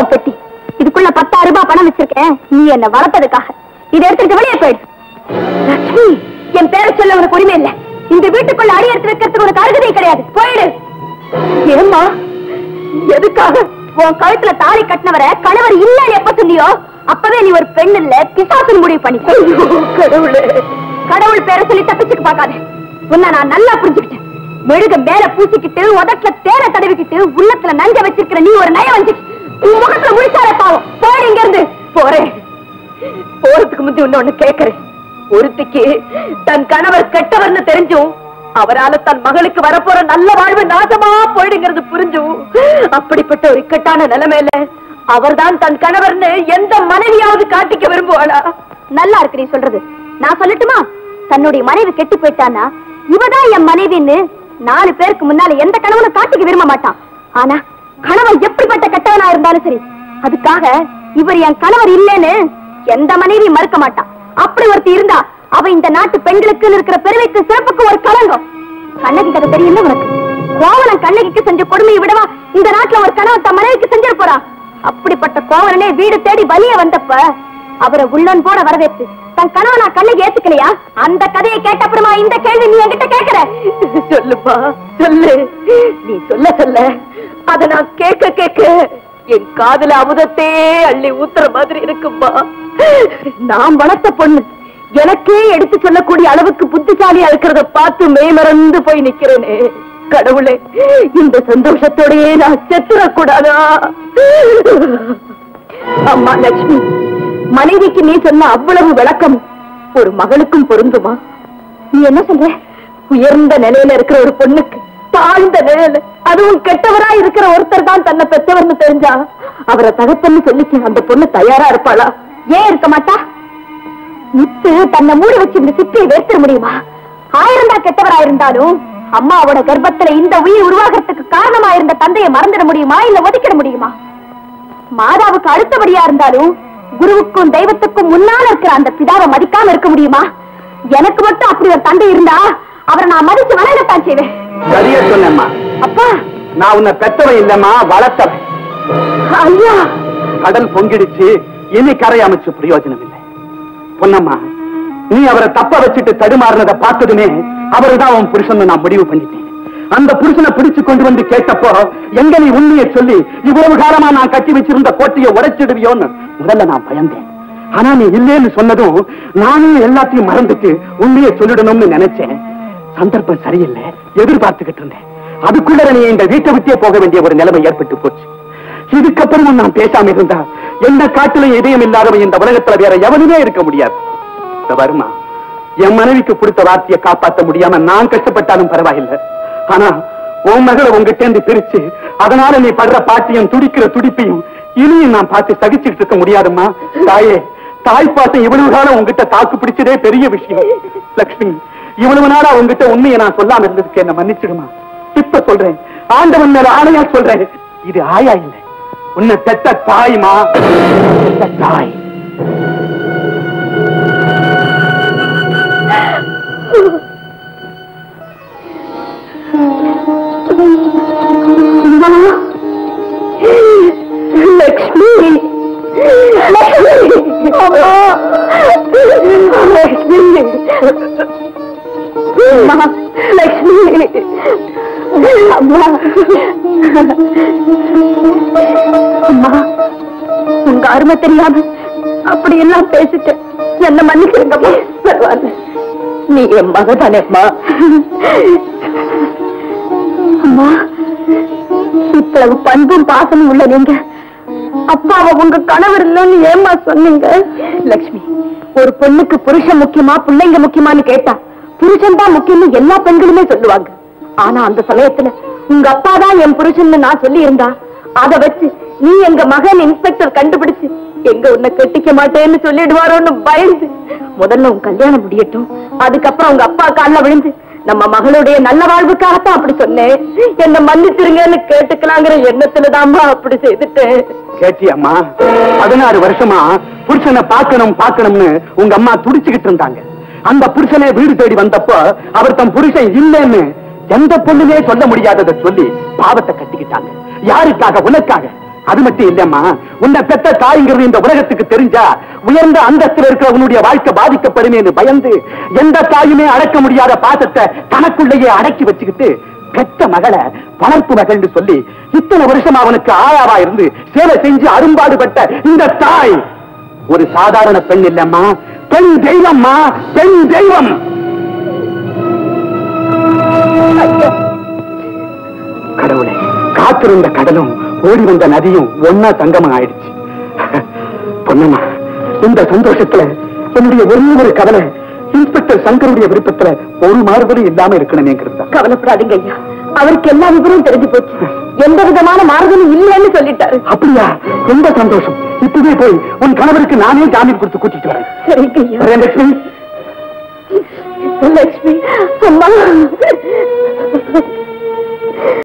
உன் பெட்டி. இதுக்குள்ள 10,000 ரூபாய் பணம் வச்சிருக்கேன். நீ என்ன வளர்த்ததுக்காக இதை எடுத்துட்டு வெளியே போயிடு. லட்சுமி, என் பேரை சொல்ல உனக்கு உரிமை இல்லை. இந்த வீட்டுக்குள்ள அடி எடுத்து வைக்கிறதுக்கு உனக்கு அருகதை கிடையாது. போயிடு. ஏம்மா, எதுக்காக உன் கழுத்துல தாலி கட்டினவரை கணவர் இல்லன்னு எப்ப சொன்னியோ அப்பவே நீ ஒரு பெண் இல்ல பிசாசுன்னு முடிவு பண்ணி. கடவுளே, கடவுள் பேரை சொல்லி தப்பிச்சுக்கு பார்க்காத. உன்னை நான் நல்லா புரிஞ்சுக்கிட்டேன். மெழுக மேல பூசிக்கிட்டு உதட்டுல தேனை தடவிக்கிட்டு உள்ளத்துல நஞ்ச வச்சிருக்கிற நீ ஒரு நயம் வந்து உன் முகத்துல முடிச்சாரே பாவம். போய் இங்க இருந்து. போறேன். போறதுக்கு முந்தி ஒண்ணு கேட்கிறேன். ஒருத்திக்கு தன் கணவர் கெட்டவர்னு தெரிஞ்சும் அவரால தன் மகளுக்கு வரப்போற நல்ல வாழ்வு நாசமா போயிடுங்கிறது புரிஞ்சும் அப்படிப்பட்ட ஒரு இக்கட்டான நிலைமையில அவர்தான் தன் கணவர்னு எந்த மனைவியாவது காட்டிக்க விரும்புவாளா? நல்லா இருக்கு நீ சொல்றது. நான் சொல்லட்டுமா? தன்னுடைய மனைவி கெட்டு போயிட்டானா இவதான் என் மனைவின்னு 4 பேருக்கு முன்னால எந்த கணவனும் காட்டிக்க விரும்ப மாட்டான். ஆனா கணவன் எப்படிப்பட்ட கெட்டவனா இருந்தாலும் சரி, அதுக்காக இவர் என் கணவர் இல்லைன்னு எந்த மனைவி மறுக்க மாட்டான். அப்படி ஒருத்தி இருந்தா அவ இந்த நாட்டு பெண்களுக்கு இருக்கிற பெருமைக்கு சிறப்புக்கு ஒரு களங்கம். கண்ணகி கதை தெரியல உனக்கு? கோவலன் கண்ணகிக்கு செஞ்ச கொடுமையை விடவா இந்த நாட்டுல ஒரு கணவன் தன் மனைவிக்கு செஞ்சிட போறா? அப்படிப்பட்ட கோவலனே வீடு தேடி வலிய வந்தப்ப அவரை உள்ளன் போட வரவேற்று தன் கணவனா கண்ணகி ஏத்துக்கலையா? அந்த கதையை கேட்ட அப்புறமா இந்த கேள்வி நீ என்கிட்ட கேட்கிற? சொல்லுப்பா, சொல்லு. நீ சொல்ல சொல்ல அத நான் கேட்க கேட்க என் காதுல அமுதத்தே அள்ளி ஊத்துற மாதிரி இருக்கும்பா. நான் வளர்த்த பொண்ணு எனக்கே எடுத்து சொல்லக்கூடிய அளவுக்கு புத்திசாலியா இருக்கிறத பார்த்து மேமறந்து போய் நிக்கிறேனே. கடவுளே, இந்த சந்தோஷத்தோடயே நான் செத்துறக்கூடாதா? அம்மா லட்சுமி, மனைவிக்கு நீ சொன்ன அவ்வளவு விளக்கம் ஒரு மகளுக்கும் பொருந்துமா? நீ என்ன சொல்ற? உயர்ந்த நிலையில இருக்கிற ஒரு பொண்ணுக்கு தாழ்ந்த நிலையில, அதுவும் கெட்டவரா இருக்கிற ஒருத்தர் தான் தன்னை பெற்றவர்னு தெரிஞ்சா அவரை தகப்பன்னு சொல்லிக்க அந்த பொண்ணு தயாரா இருப்பாளா? ஏன் இருக்க மாட்டா? முத்து தன்னை மூடி வச்சு இந்த சித்தியை வெறுத்திட முடியுமா? 1000 தான் கெட்டவரா இருந்தாலும் அம்மாவோட கர்ப்பத்துல இந்த உயிர் உருவாகிறதுக்கு காரணமா இருந்த தந்தையை மறந்துட முடியுமா? இல்ல ஒதுக்கிட முடியுமா? மாதாவுக்கு அடுத்தபடியா இருந்தாலும் குருவுக்கும் தெய்வத்துக்கும் முன்னால இருக்கிற அந்த பிதாவை மதிக்காம இருக்க முடியுமா? எனக்கு மட்டும் அப்படி ஒரு தந்தை இருந்தா அவரை நான் மதிச்சு வணங்கத்தான் செய்வேன். சரியா சொன்னேம்மா. அப்பா, நான் உன்னை பெத்தவன் இல்லம்மா, வளர்த்தவன். ஐயா, கடல் பொங்கிடுச்சு, இனி கரை அமைச்சு பிரயோஜனம் இல்லை. பொன்னம்மா, நீ அவரை தப்ப வச்சுட்டு தடுமாறினதை பார்த்ததுமே அவருதான் உன் புருஷன் நான் முடிவு பண்ணிட்டேன். அந்த புருஷனை பிடிச்சு கொண்டு வந்து கேட்டப்போ எங்க நீ உண்மையை சொல்லி இவ்வளவு காலமா நான் கட்டி வச்சிருந்த கோட்டையை உடைச்சிடுவியோன்னு முதல்ல நான் பயந்தேன். ஆனா நீ இல்லேன்னு சொன்னதும் நானும் எல்லாத்தையும் மறந்துட்டு உண்மையை சொல்லிடணும்னு நினைச்சேன். சந்தர்ப்பம் சரியில்லை, எதிர்பார்த்துக்கிட்டு இருந்தேன். அதுக்குள்ள நீ இந்த வீட்டை விட்டே போக வேண்டிய ஒரு நிலைமை ஏற்பட்டு போச்சு. இதுக்கப்புறம் நான் பேசாம இருந்தா எந்த காட்டிலும் இதயம் இல்லாதவன் இந்த உலகத்துல வேற எவனுமே இருக்க முடியாது. வருமா, என் மனைவிக்கு கொடுத்த வார்த்தையை காப்பாற்ற முடியாம நான் கஷ்டப்பட்டாலும் பரவாயில்லை. ஆனா உன் மகளை உங்ககிட்ட இருந்து பிரிச்சு அதனால நீ படுற பாட்டியும் துடிக்கிற துடிப்பையும் இனியும் நான் பார்த்து சகிச்சுட்டு இருக்க முடியாதுமா. தாயே, தாய்ப்பாசம் இவ்வளவு காலம் உங்ககிட்ட தாக்கு பிடிச்சதே பெரிய விஷயம். லட்சுமி, இவ்வளவு நாளா உங்ககிட்ட உண்மையை நான் சொல்லாம இருந்ததுக்கு என்ன மன்னிச்சிடுமா. இப்ப சொல்றேன், ஆண்டவன் மேல ஆணையா சொல்றேன், இது ஆயா இல்லை, உன்னை பெத்த தாய்மா, தாய். லக்ஷ்மி, லக்ஷ்மி, அம்மா, அம்மா, உங்க அருமை தெரியாம அப்படி எல்லாம் பேசிட்டேன், என்ன மன்னிக்கிறீங்கம்மா. பரவாயில்ல, நீ என் மகதானேம்மா. அம்மா, இவ்வளவு பண்பும் பாசமும் உள்ள நீங்க அப்பாவை உங்க கணவர் இல்லைன்னு ஏமா சொன்னீங்க? லட்சுமி, ஒரு பொண்ணுக்கு புருஷன் முக்கியமா பிள்ளைங்க முக்கியமான்னு கேட்டா புருஷன் தான் முக்கியம்னு எல்லா பெண்களுமே சொல்லுவாங்க. ஆனா அந்த சமயத்துல உங்க அப்பா தான் என் புருஷன் நான் சொல்லி இருந்தா அதை வச்சு நீ எங்க மகன் இன்ஸ்பெக்டர் கண்டுபிடிச்சு எங்க உன்னை கட்டிக்க மாட்டேன்னு சொல்லிடுவாரோன்னு பயந்து முதல்ல உன் கல்யாணம் முடியட்டும், அதுக்கப்புறம் உங்க அப்பா கால்ல விழுந்து நம்ம மகளுடைய நல்ல வாழ்வுக்காகத்தான் அப்படி சொன்னேன், என்ன மன்னிச்சிருங்கன்னு கேட்டுக்கலாங்கிற எண்ணத்துலதாம்மா அப்படி செய்துட்டேன். கேட்டியம்மா, 16 வருஷமா புருஷனை பார்க்கணும்னு உங்க அம்மா துடிச்சுக்கிட்டு இருந்தாங்க. அந்த புருஷனே வீடு தேடி வந்தப்போ அவர் தம் புருஷன் இல்லைன்னு எந்த பொண்ணுமே சொல்ல முடியாததை சொல்லி பாவத்தை கட்டிக்கிட்டாங்க. யாருக்காக? உனக்காக. அது மட்டும் இல்லம்மா, உன்னை பெத்த தாய்ங்கிறது இந்த உலகத்துக்கு தெரிஞ்சா உயர்ந்த அந்தஸ்தில் இருக்கிற உன்னுடைய வாழ்க்கை பாதிக்கப்படும் என்று பயந்து எந்த தாயுமே அடக்க முடியாத பாசத்தை தனக்குள்ளேயே அடக்கி வச்சுக்கிட்டு பெத்த மகளை வளர்ப்பு மகள்னு சொல்லி இத்தனை வருஷம் அவனுக்கு ஆயாவா இருந்து சேவை செஞ்சு அரும்பாடுபட்ட இந்த தாய் ஒரு சாதாரண பெண் இல்லம்மா, பெண் தெய்வம்மா, பெண் தெய்வம். கடவுளே, காத்திருந்த கடலும் ஓடி வந்த நதியும் ஒன்னா தங்கமா ஆயிடுச்சு. பொன்னம்மா, இந்த சந்தோஷத்துல என்னுடைய ஒரு கவலை இன்ஸ்பெக்டர் சங்கருடைய விருப்பத்துல ஒரு மாறுதலும் இல்லாம இருக்கணுமேங்கிறது. கவலைப்படாதீங்க ஐயா, அவருக்கு எல்லா விவரமும் தெரிஞ்சு போச்சு. எந்த விதமான மாறுதலும் இல்லைன்னு சொல்லிட்டாரு. அப்படியா? ரொம்ப சந்தோஷம். இப்பவே போய் உன் கணவருக்கு நானே ஜாமீன் கொடுத்து கூட்டிட்டு வரேன். சரிங்க ஐயா. லட்சுமி, லட்சுமி அம்மா.